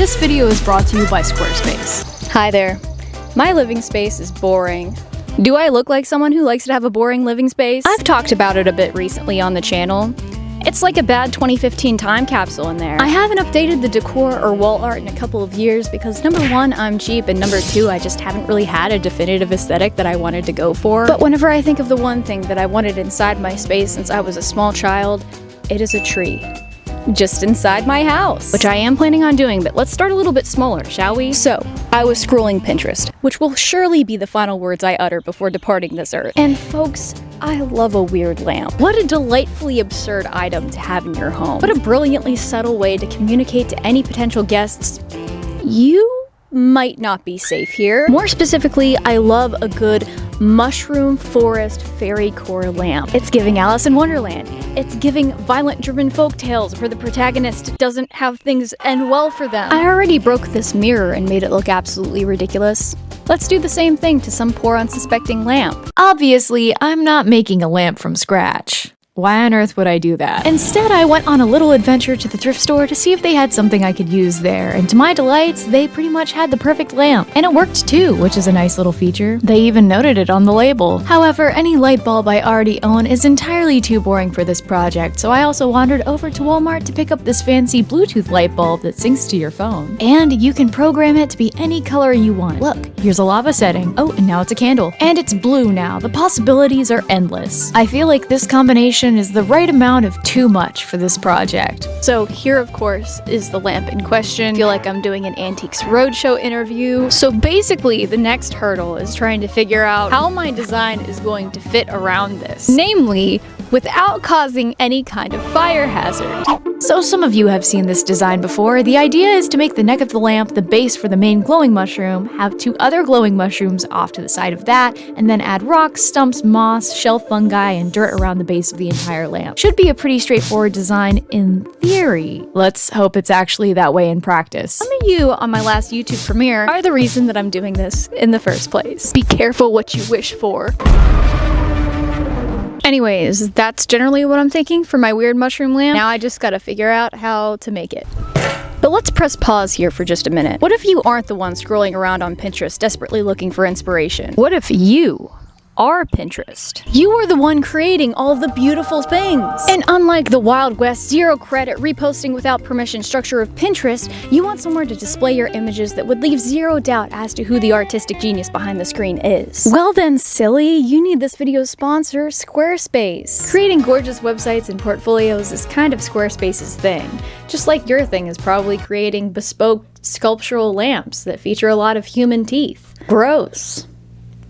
This video is brought to you by Squarespace. Hi there. My living space is boring. Do I look like someone who likes to have a boring living space? I've talked about it a bit recently on the channel. It's like a bad 2015 time capsule in there. I haven't updated the decor or wall art in a couple of years because number one, I'm cheap, and number two, I just haven't really had a definitive aesthetic that I wanted to go for. But whenever I think of the one thing that I wanted inside my space since I was a small child, it is a tree. Just inside my house, which I am planning on doing, but let's start a little bit smaller, shall we? So, I was scrolling Pinterest, which will surely be the final words I utter before departing this earth. And folks, I love a weird lamp. What a delightfully absurd item to have in your home. What a brilliantly subtle way to communicate to any potential guests, you might not be safe here. More specifically, I love a good mushroom forest fairy core lamp. It's giving Alice in Wonderland. It's giving violent German folk tales where the protagonist doesn't have things end well for them. I already broke this mirror and made it look absolutely ridiculous. Let's do the same thing to some poor unsuspecting lamp. Obviously, I'm not making a lamp from scratch. Why on earth would I do that? Instead, I went on a little adventure to the thrift store to see if they had something I could use there, and to my delights, they pretty much had the perfect lamp. And it worked too, which is a nice little feature. They even noted it on the label. However, any light bulb I already own is entirely too boring for this project, so I also wandered over to Walmart to pick up this fancy Bluetooth light bulb that syncs to your phone. And you can program it to be any color you want. Look, here's a lava setting. Oh, and now it's a candle. And it's blue now. The possibilities are endless. I feel like this combination is the right amount of too much for this project. So here, of course, is the lamp in question. I feel like I'm doing an Antiques Roadshow interview. So basically, the next hurdle is trying to figure out how my design is going to fit around this. Namely, without causing any kind of fire hazard. So some of you have seen this design before. The idea is to make the neck of the lamp the base for the main glowing mushroom, have two other glowing mushrooms off to the side of that, and then add rocks, stumps, moss, shelf fungi, and dirt around the base of the entire lamp. Should be a pretty straightforward design in theory. Let's hope it's actually that way in practice. Some of you on my last YouTube premiere are the reason that I'm doing this in the first place. Be careful what you wish for. Anyways, that's generally what I'm thinking for my weird mushroom lamp. Now I just gotta figure out how to make it. But let's press pause here for just a minute. What if you aren't the one scrolling around on Pinterest desperately looking for inspiration? What if you are Pinterest? You are the one creating all the beautiful things. And unlike the Wild West zero credit reposting without permission structure of Pinterest, you want somewhere to display your images that would leave zero doubt as to who the artistic genius behind the screen is. Well then, silly, you need this video's sponsor, Squarespace. Creating gorgeous websites and portfolios is kind of Squarespace's thing. Just like your thing is probably creating bespoke sculptural lamps that feature a lot of human teeth. Gross.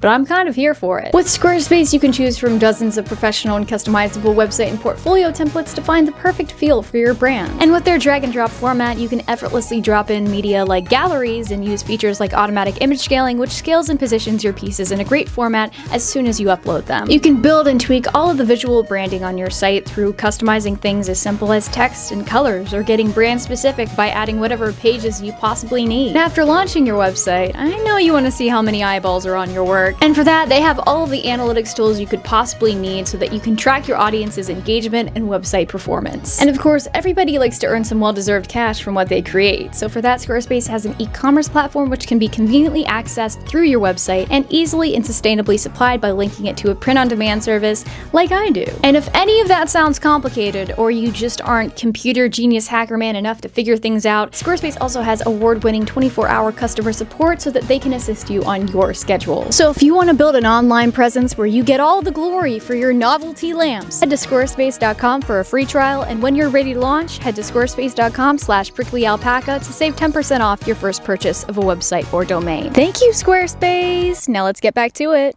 But I'm kind of here for it. With Squarespace, you can choose from dozens of professional and customizable website and portfolio templates to find the perfect feel for your brand. And with their drag and drop format, you can effortlessly drop in media like galleries and use features like automatic image scaling, which scales and positions your pieces in a great format as soon as you upload them. You can build and tweak all of the visual branding on your site through customizing things as simple as text and colors, or getting brand specific by adding whatever pages you possibly need. And after launching your website, I know you want to see how many eyeballs are on your work. And for that, they have all of the analytics tools you could possibly need so that you can track your audience's engagement and website performance. And of course, everybody likes to earn some well-deserved cash from what they create. So for that, Squarespace has an e-commerce platform which can be conveniently accessed through your website and easily and sustainably supplied by linking it to a print-on-demand service like I do. And if any of that sounds complicated, or you just aren't computer genius hacker man enough to figure things out, Squarespace also has award-winning 24-hour customer support so that they can assist you on your schedule. So if you want to build an online presence where you get all the glory for your novelty lamps, head to squarespace.com for a free trial, and when you're ready to launch, head to squarespace.com/PricklyAlpaca to save 10% off your first purchase of a website or domain. Thank you, Squarespace! Now let's get back to it.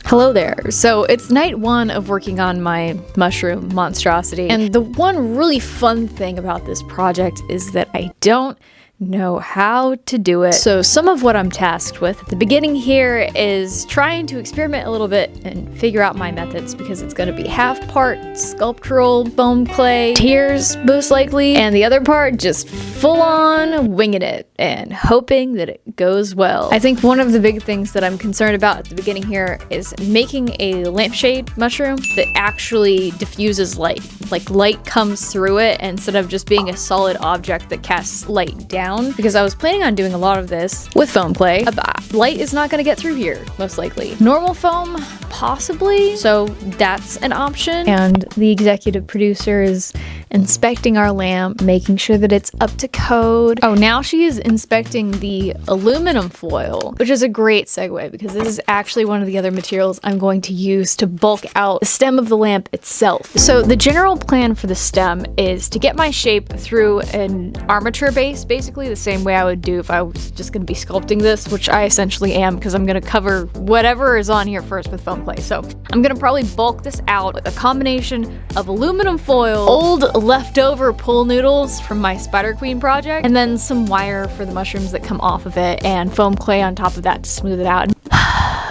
Hello there. So it's night one of working on my mushroom monstrosity, and the one really fun thing about this project is that I don't know how to do it. So some of what I'm tasked with at the beginning here is trying to experiment a little bit and figure out my methods, because it's going to be half part sculptural foam clay tears most likely, and the other part just full on winging it and hoping that it goes well. I think one of the big things that I'm concerned about at the beginning here is making a lampshade mushroom that actually diffuses light. Like light comes through it instead of just being a solid object that casts light down down because I was planning on doing a lot of this with foam clay. Light is not going to get through here, most likely. Normal foam, possibly. So that's an option. And the executive producer is inspecting our lamp, making sure that it's up to code. Oh, now she is inspecting the aluminum foil, which is a great segue because this is actually one of the other materials I'm going to use to bulk out the stem of the lamp itself. So the general plan for the stem is to get my shape through an armature base, basically the same way I would do if I was just going to be sculpting this, which I essentially am because I'm going to cover whatever is on here first with foam clay. So I'm going to probably bulk this out with a combination of aluminum foil, old leftover pool noodles from my Spider Queen project, and then some wire for the mushrooms that come off of it, and foam clay on top of that to smooth it out.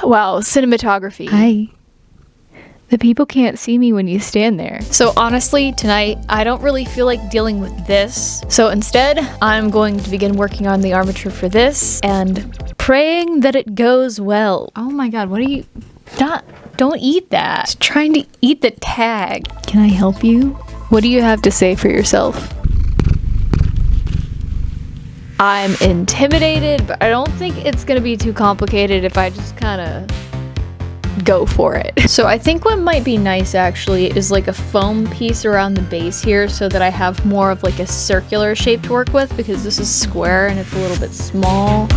Wow, cinematography. Hi. The people can't see me when you stand there. So honestly, tonight, I don't really feel like dealing with this. So instead, I'm going to begin working on the armature for this and praying that it goes well. Oh my god, what are you... Don't eat that. It's trying to eat the tag. Can I help you? What do you have to say for yourself? I'm intimidated, but I don't think it's gonna be too complicated if I just kind of go for it. So I think what might be nice actually is like a foam piece around the base here so that I have more of like a circular shape to work with because this is square and it's a little bit small.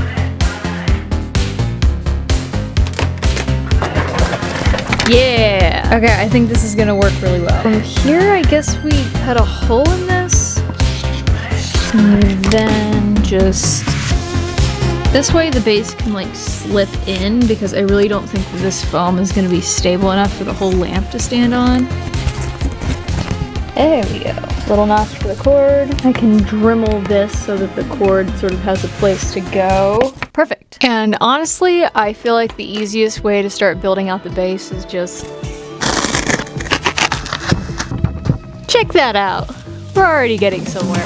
Yeah! Okay, I think this is gonna work really well. From here, I guess we cut a hole in this. And then just... This way the base can like slip in because I really don't think that this foam is gonna be stable enough for the whole lamp to stand on. There we go. Little notch for the cord. I can Dremel this so that the cord sort of has a place to go. Perfect. And honestly, I feel like the easiest way to start building out the base is just... Check that out. We're already getting somewhere.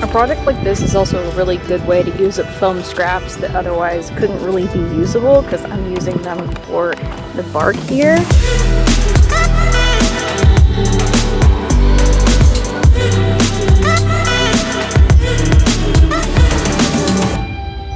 A project like this is also a really good way to use up foam scraps that otherwise couldn't really be usable because I'm using them for the bark here.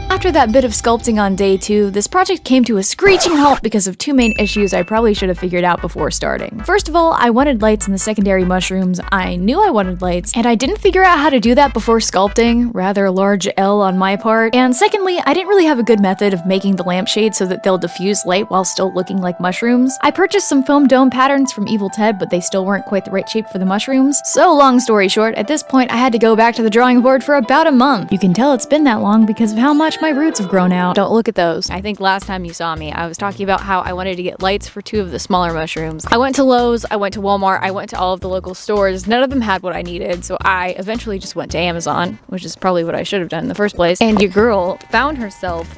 After that bit of sculpting on day 2, this project came to a screeching halt because of 2 main issues I probably should have figured out before starting. First of all, I wanted lights in the secondary mushrooms. I knew I wanted lights, and I didn't figure out how to do that before sculpting, rather a large L on my part. And secondly, I didn't really have a good method of making the lampshade so that they'll diffuse light while still looking like mushrooms. I purchased some foam dome patterns from Evil Ted, but they still weren't quite the right shape for the mushrooms. So long story short, at this point I had to go back to the drawing board for about a month. You can tell it's been that long because of how much my roots have grown out. Don't look at those. I think last time you saw me, I was talking about how I wanted to get lights for 2 of the smaller mushrooms. I went to Lowe's, I went to Walmart, I went to all of the local stores. None of them had what I needed, so I eventually just went to Amazon, which is probably what I should have done in the first place. And your girl found herself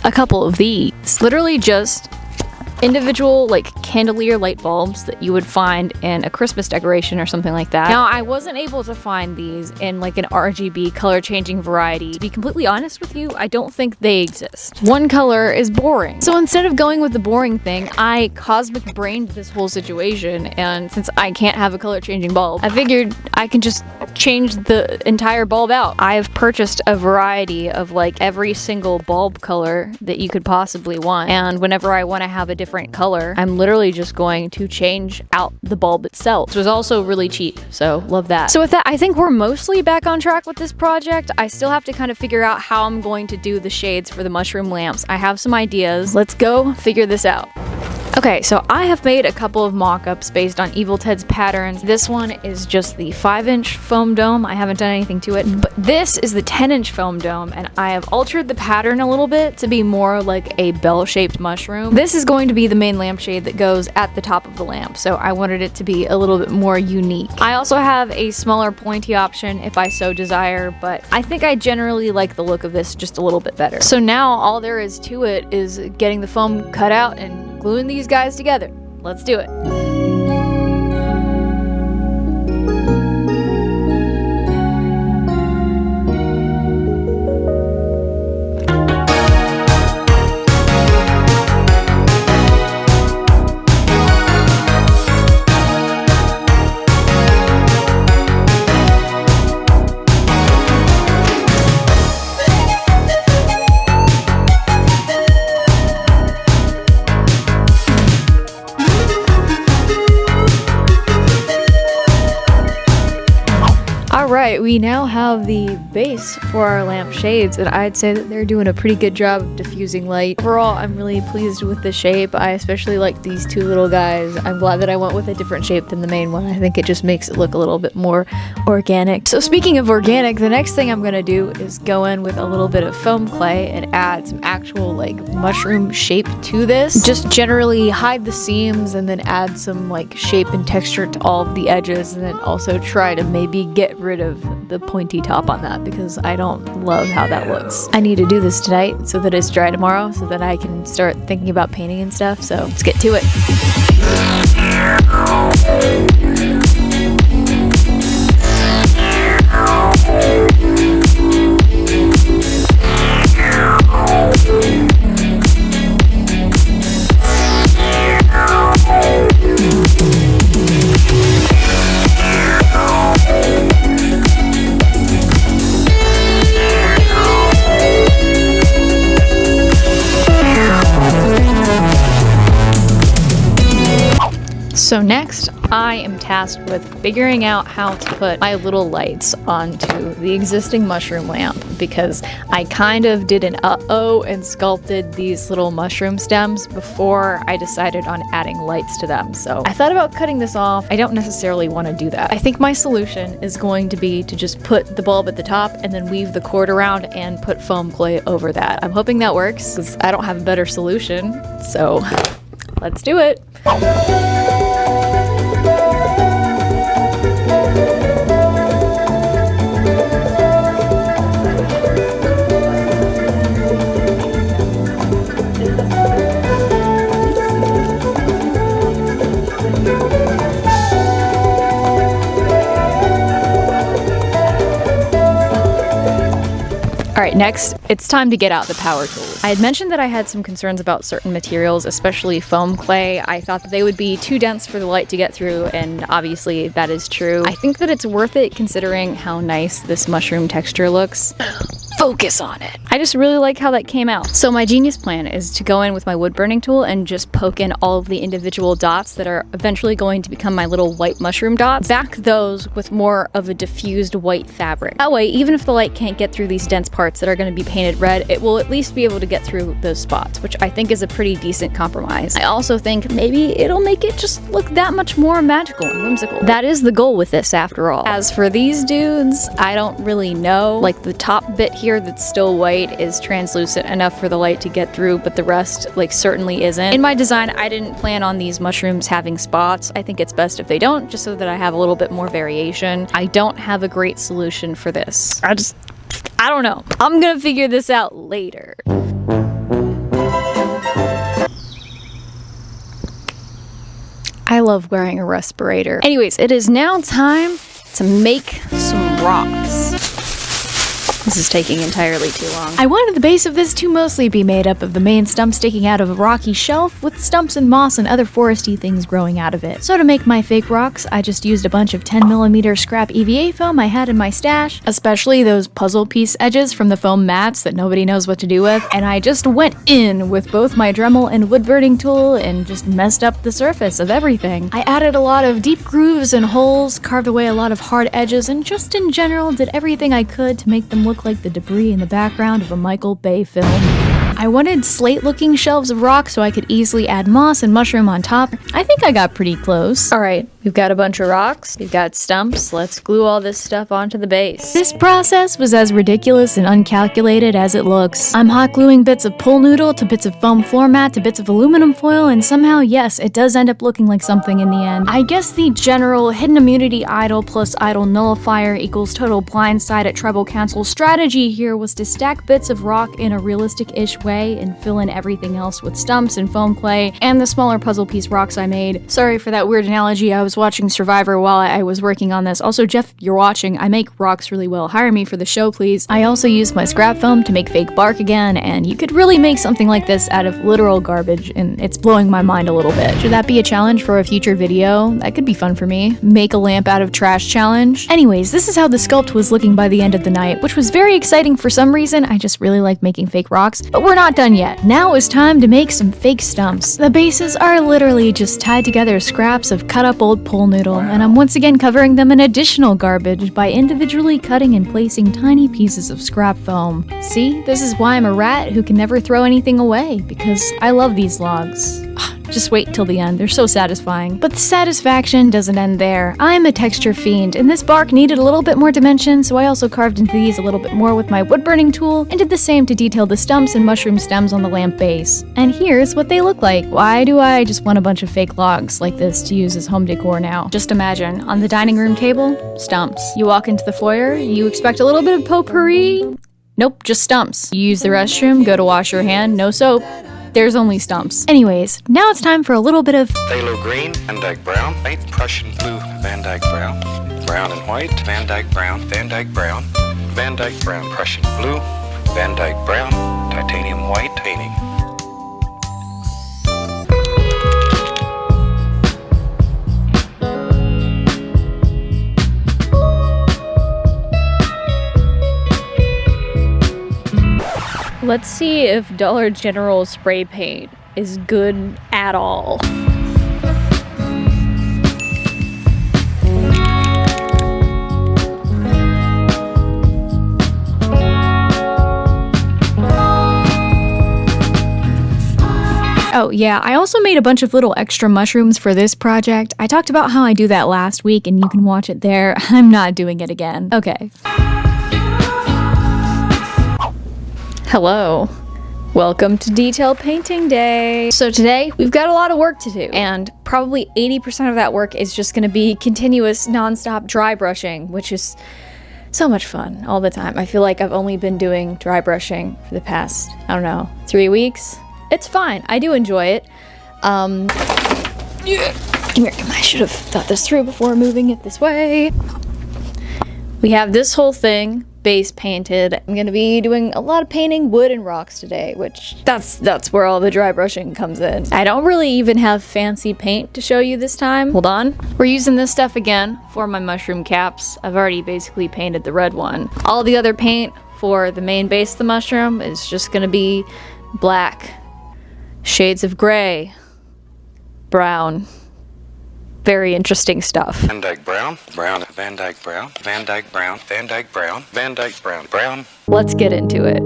a couple of these. Literally just individual like candelier light bulbs that you would find in a Christmas decoration or something like that. Now, I wasn't able to find these in like an RGB color changing variety. To be completely honest with you, I don't think they exist. One color is boring. So instead of going with the boring thing, I cosmic brained this whole situation, and since I can't have a color changing bulb, I figured I can just change the entire bulb out. I've purchased a variety of like every single bulb color that you could possibly want, and whenever I want to have a different color, I'm literally just going to change out the bulb itself. This was also really cheap, so love that. So with that, I think we're mostly back on track with this project. I still have to kind of figure out how I'm going to do the shades for the mushroom lamps. I have some ideas. Let's go figure this out. Okay, so I have made a couple of mock-ups based on Evil Ted's patterns. This one is just the 5-inch foam dome. I haven't done anything to it, but this is the 10-inch foam dome, and I have altered the pattern a little bit to be more like a bell-shaped mushroom. This is going to be the main lampshade that goes at the top of the lamp, so I wanted it to be a little bit more unique. I also have a smaller pointy option if I so desire, but I think I generally like the look of this just a little bit better. So now all there is to it is getting the foam cut out and gluing these guys together. Let's do it. Alright, we now have the base for our lamp shades, and I'd say that they're doing a pretty good job of diffusing light. Overall, I'm really pleased with the shape. I especially like these two little guys. I'm glad that I went with a different shape than the main one. I think it just makes it look a little bit more organic. So speaking of organic, the next thing I'm gonna do is go in with a little bit of foam clay and add some actual like mushroom shape to this. Just generally hide the seams and then add some like shape and texture to all of the edges, and then also try to maybe get rid of the pointy top on that because I don't love how that looks. I need to do this tonight so that it's dry tomorrow so that I can start thinking about painting and stuff, so let's get to it. So next, I am tasked with figuring out how to put my little lights onto the existing mushroom lamp because I kind of did an uh-oh and sculpted these little mushroom stems before I decided on adding lights to them. So I thought about cutting this off. I don't necessarily want to do that. I think my solution is going to be to just put the bulb at the top and then weave the cord around and put foam clay over that. I'm hoping that works because I don't have a better solution. So let's do it. Alright, next, it's time to get out the power tools. I had mentioned that I had some concerns about certain materials, especially foam clay. I thought that they would be too dense for the light to get through, and obviously that is true. I think that it's worth it considering how nice this mushroom texture looks. Focus on it. I just really like how that came out. So my genius plan is to go in with my wood burning tool and just poke in all of the individual dots that are eventually going to become my little white mushroom dots. Back those with more of a diffused white fabric. That way, even if the light can't get through these dense parts that are going to be painted red, it will at least be able to get through those spots, which I think is a pretty decent compromise. I also think maybe it'll make it just look that much more magical and whimsical. That is the goal with this after all. As for these dudes, I don't really know. Like the top bit here that's still white is translucent enough for the light to get through, but the rest like certainly isn't. In my design, I didn't plan on these mushrooms having spots. I think it's best if they don't, just so that I have a little bit more variation. I don't have a great solution for this. I don't know. I'm gonna figure this out later. I love wearing a respirator. Anyways, it is now time to make some rocks. This is taking entirely too long. I wanted the base of this to mostly be made up of the main stump sticking out of a rocky shelf with stumps and moss and other foresty things growing out of it. So to make my fake rocks, I just used a bunch of 10mm scrap EVA foam I had in my stash, especially those puzzle piece edges from the foam mats that nobody knows what to do with, and I just went in with both my Dremel and wood burning tool and just messed up the surface of everything. I added a lot of deep grooves and holes, carved away a lot of hard edges, and just in general did everything I could to make them look like the debris in the background of a Michael Bay film. I wanted slate-looking shelves of rock so I could easily add moss and mushroom on top. I think I got pretty close. All right, we've got a bunch of rocks, we've got stumps. Let's glue all this stuff onto the base. This process was as ridiculous and uncalculated as it looks. I'm hot gluing bits of pool noodle to bits of foam floor mat to bits of aluminum foil, and somehow, yes, it does end up looking like something in the end. I guess the general hidden immunity idol plus idol nullifier equals total blindside at tribal council strategy here was to stack bits of rock in a realistic-ish way and fill in everything else with stumps and foam clay and the smaller puzzle piece rocks I made. Sorry for that weird analogy. I was watching Survivor while I was working on this. Also, Jeff, you're watching. I make rocks really well. Hire me for the show, please. I also used my scrap foam to make fake bark again, and you could really make something like this out of literal garbage, and it's blowing my mind a little bit. Should that be a challenge for a future video? That could be fun for me. Make a lamp out of trash challenge. Anyways, this is how the sculpt was looking by the end of the night, which was very exciting for some reason. I just really like making fake rocks, but we're not done yet. Now it's time to make some fake stumps. The bases are literally just tied together scraps of cut up old pool noodle, and I'm once again covering them in additional garbage by individually cutting and placing tiny pieces of scrap foam. See, this is why I'm a rat who can never throw anything away, because I love these logs. Just wait till the end, they're so satisfying. But the satisfaction doesn't end there. I'm a texture fiend, and this bark needed a little bit more dimension, so I also carved into these a little bit more with my wood burning tool, and did the same to detail the stumps and mushroom stems on the lamp base. And here's what they look like. Why do I just want a bunch of fake logs like this to use as home decor now? Just imagine, on the dining room table, stumps. You walk into the foyer, you expect a little bit of potpourri? Nope, just stumps. You use the restroom, go to wash your hand, no soap. There's only stumps. Anyways, now it's time for a little bit of Phthalo green, Van Dyke brown, white, Prussian blue, Van Dyke brown, brown and white, Van Dyke brown, Van Dyke brown, Van Dyke brown, Prussian blue, Van Dyke brown, titanium white painting. Let's see if Dollar General spray paint is good at all. Oh yeah, I also made a bunch of little extra mushrooms for this project. I talked about how I do that last week and you can watch it there. I'm not doing it again. Okay. Hello. Welcome to Detail Painting Day. So today, we've got a lot of work to do, and probably 80% of that work is just gonna be continuous, non-stop dry brushing, which is so much fun all the time. I feel like I've only been doing dry brushing for the past, I don't know, 3 weeks. It's fine, I do enjoy it. Come here, I should have thought this through before moving it this way. We have this whole thing base painted. I'm gonna be doing a lot of painting wood and rocks today, which that's where all the dry brushing comes in. I don't really even have fancy paint to show you this time. Hold on. We're using this stuff again for my mushroom caps. I've already basically painted the red one. All the other paint for the main base of the mushroom is just gonna be black, shades of gray, brown. Very interesting stuff. Van Dyke brown, brown, Van Dyke brown, Van Dyke brown, Van Dyke brown, Van Dyke brown, brown. Let's get into it.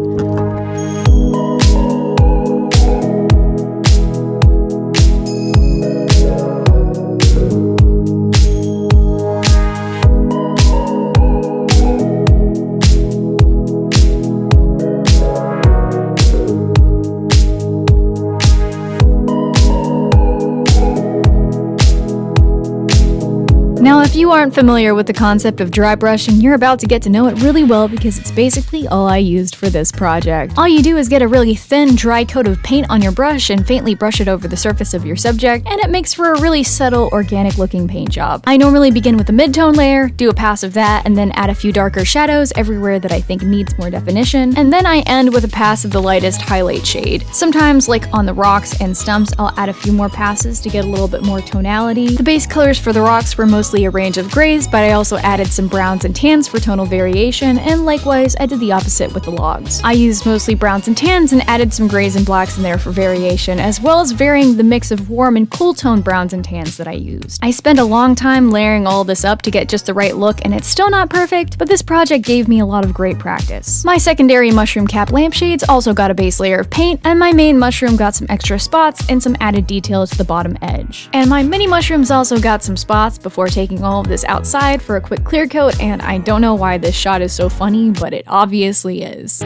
Now, if you aren't familiar with the concept of dry brushing, you're about to get to know it really well because it's basically all I used for this project. All you do is get a really thin, dry coat of paint on your brush and faintly brush it over the surface of your subject, and it makes for a really subtle, organic-looking paint job. I normally begin with a mid-tone layer, do a pass of that, and then add a few darker shadows everywhere that I think needs more definition, and then I end with a pass of the lightest highlight shade. Sometimes, like on the rocks and stumps, I'll add a few more passes to get a little bit more tonality. The base colors for the rocks were mostly mostly a range of grays, but I also added some browns and tans for tonal variation, and likewise I did the opposite with the logs. I used mostly browns and tans and added some grays and blacks in there for variation, as well as varying the mix of warm and cool tone browns and tans that I used. I spent a long time layering all this up to get just the right look, and it's still not perfect, but this project gave me a lot of great practice. My secondary mushroom cap lampshades also got a base layer of paint, and my main mushroom got some extra spots and some added detail to the bottom edge. And my mini mushrooms also got some spots before taking all of this outside for a quick clear coat, and I don't know why this shot is so funny, but it obviously is.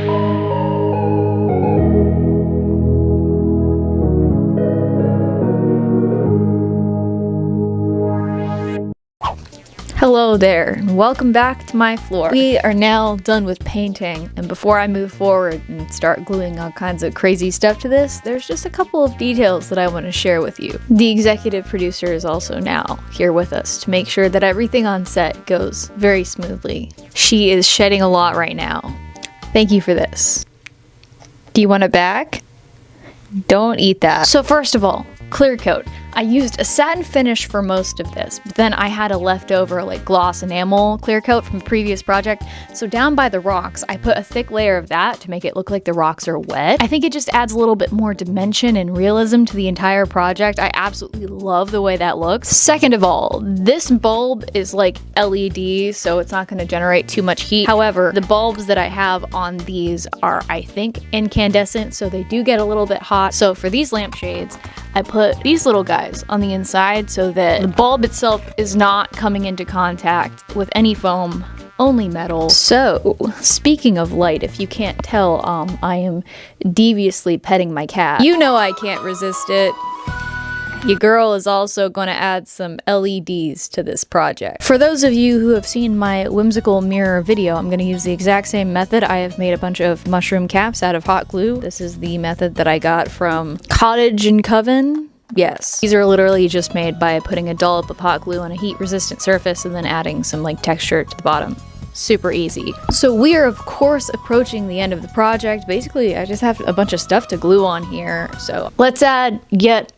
Hello there, and welcome back to my floor. We are now done with painting, and before I move forward and start gluing all kinds of crazy stuff to this, there's just a couple of details that I want to share with you. The executive producer is also now here with us to make sure that everything on set goes very smoothly. She is shedding a lot right now. Thank you for this. Do you want it back? Don't eat that. So first of all, clear coat. I used a satin finish for most of this, but then I had a leftover like gloss enamel clear coat from a previous project, so down by the rocks I put a thick layer of that to make it look like the rocks are wet. I think it just adds a little bit more dimension and realism to the entire project. I absolutely love the way that looks. Second of all, this bulb is like LED, so it's not going to generate too much heat. However, the bulbs that I have on these are, I think, incandescent, so they do get a little bit hot. So for these lampshades, I put these little guys on the inside so that the bulb itself is not coming into contact with any foam, only metal. So, speaking of light, if you can't tell, I am deviously petting my cat. You know I can't resist it. Your girl is also going to add some LEDs to this project. For those of you who have seen my whimsical mirror video, I'm going to use the exact same method. I have made a bunch of mushroom caps out of hot glue. This is the method that I got from Cottage and Coven. Yes. These are literally just made by putting a dollop of hot glue on a heat-resistant surface and then adding some like texture to the bottom. Super easy. So we are of course approaching the end of the project. Basically, I just have a bunch of stuff to glue on here. So let's add yet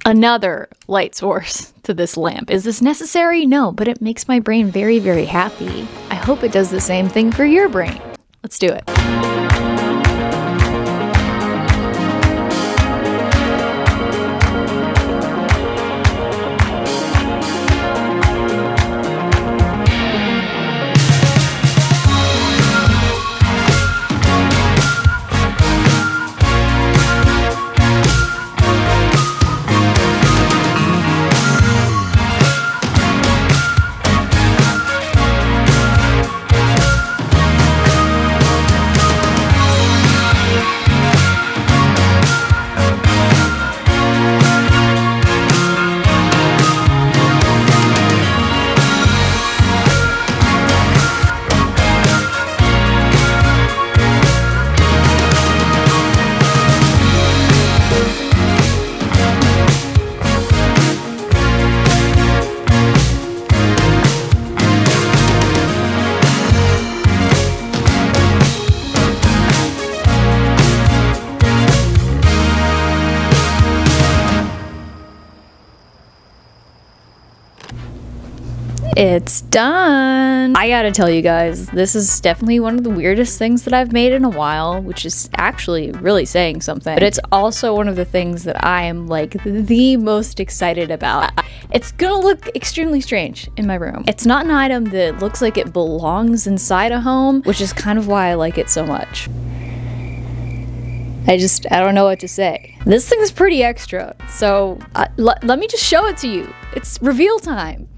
another light source to this lamp. Is this necessary? No, but it makes my brain very, very happy. I hope it does the same thing for your brain. Let's do it. It's done! I gotta tell you guys, this is definitely one of the weirdest things that I've made in a while, which is actually really saying something. But it's also one of the things that I am like the most excited about. It's gonna look extremely strange in my room. It's not an item that looks like it belongs inside a home, which is kind of why I like it so much. I don't know what to say. This thing's pretty extra, so let me just show it to you. It's reveal time.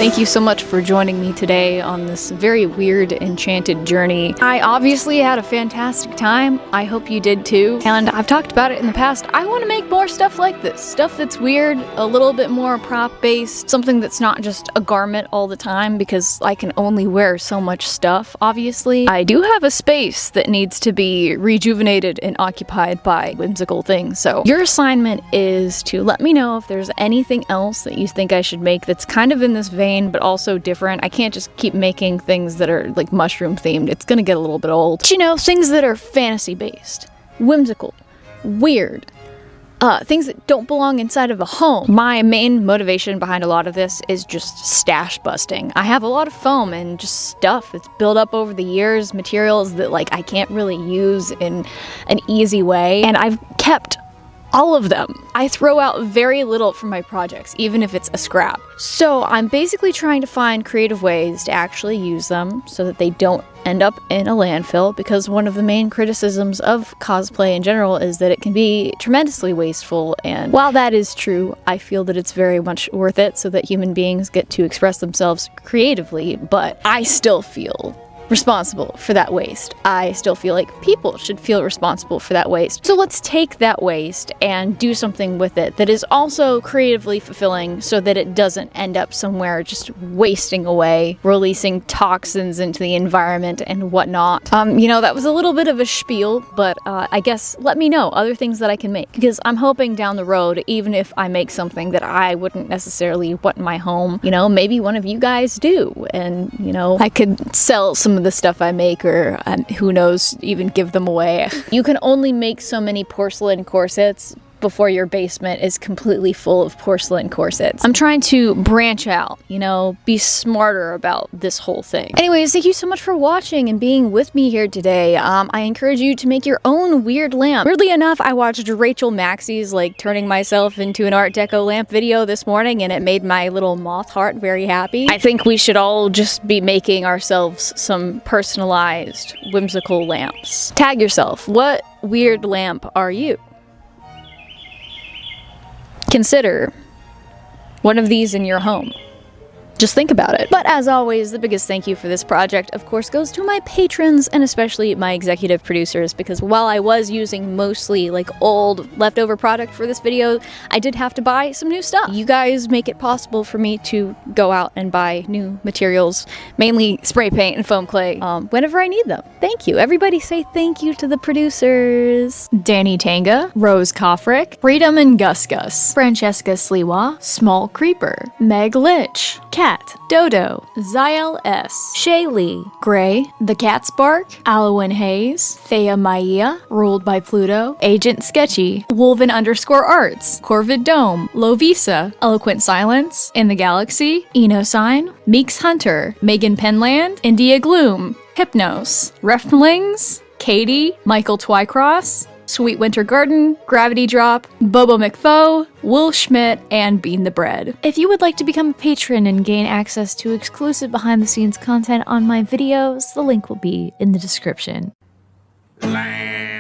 Thank you so much for joining me today on this very weird, enchanted journey. I obviously had a fantastic time. I hope you did too. And I've talked about it in the past. I want to make more stuff like this. Stuff that's weird, a little bit more prop-based, something that's not just a garment all the time because I can only wear so much stuff, obviously. I do have a space that needs to be rejuvenated and occupied by whimsical things. So your assignment is to let me know if there's anything else that you think I should make that's kind of in this vein, but also different. I can't just keep making things that are like mushroom themed. It's gonna get a little bit old. But you know, things that are fantasy based, whimsical, weird, things that don't belong inside of a home. My main motivation behind a lot of this is just stash busting. I have a lot of foam and just stuff that's built up over the years, materials that like I can't really use in an easy way, and I've kept all of them. I throw out very little from my projects, even if it's a scrap. So I'm basically trying to find creative ways to actually use them so that they don't end up in a landfill, because one of the main criticisms of cosplay in general is that it can be tremendously wasteful, and while that is true, I feel that it's very much worth it so that human beings get to express themselves creatively, but I still feel responsible for that waste. I still feel like people should feel responsible for that waste. So let's take that waste and do something with it that is also creatively fulfilling so that it doesn't end up somewhere just wasting away, releasing toxins into the environment and whatnot. You know, that was a little bit of a spiel, but I guess let me know other things that I can make, because I'm hoping down the road, even if I make something that I wouldn't necessarily want in my home, you know, maybe one of you guys do, and you know, I could sell some of the stuff I make, or who knows, even give them away. You can only make so many porcelain corsets before your basement is completely full of porcelain corsets. I'm trying to branch out, you know, be smarter about this whole thing. Anyways, thank you so much for watching and being with me here today. I encourage you to make your own weird lamp. Weirdly enough, I watched Rachel Maxey's like turning myself into an Art Deco lamp video this morning, and it made my little moth heart very happy. I think we should all just be making ourselves some personalized, whimsical lamps. Tag yourself. What weird lamp are you? Consider one of these in your home. Just think about it. But as always, the biggest thank you for this project, of course, goes to my patrons and especially my executive producers, because while I was using mostly like old leftover product for this video, I did have to buy some new stuff. You guys make it possible for me to go out and buy new materials, mainly spray paint and foam clay, whenever I need them. Thank you. Everybody say thank you to the producers. Danny Tanga, Rose Koffrick, Freedom and Gus Gus, Francesca Sliwa, Small Creeper, Meg Litch, Cat, Dodo, Ziel S, Shay Lee, Gray, The Cat's Bark, Alwyn Hayes, Thea Maia, Ruled by Pluto, Agent Sketchy, Wolven_Arts, Corvid Dome, Lovisa, Eloquent Silence, In the Galaxy, Enosign, Meeks Hunter, Megan Penland, India Gloom, Hypnos, Reflings, Katie, Michael Twycross, Sweet Winter Garden, Gravity Drop, Bobo McFo, Will Schmidt, and Bean the Bread. If you would like to become a patron and gain access to exclusive behind-the-scenes content on my videos, the link will be in the description. Land.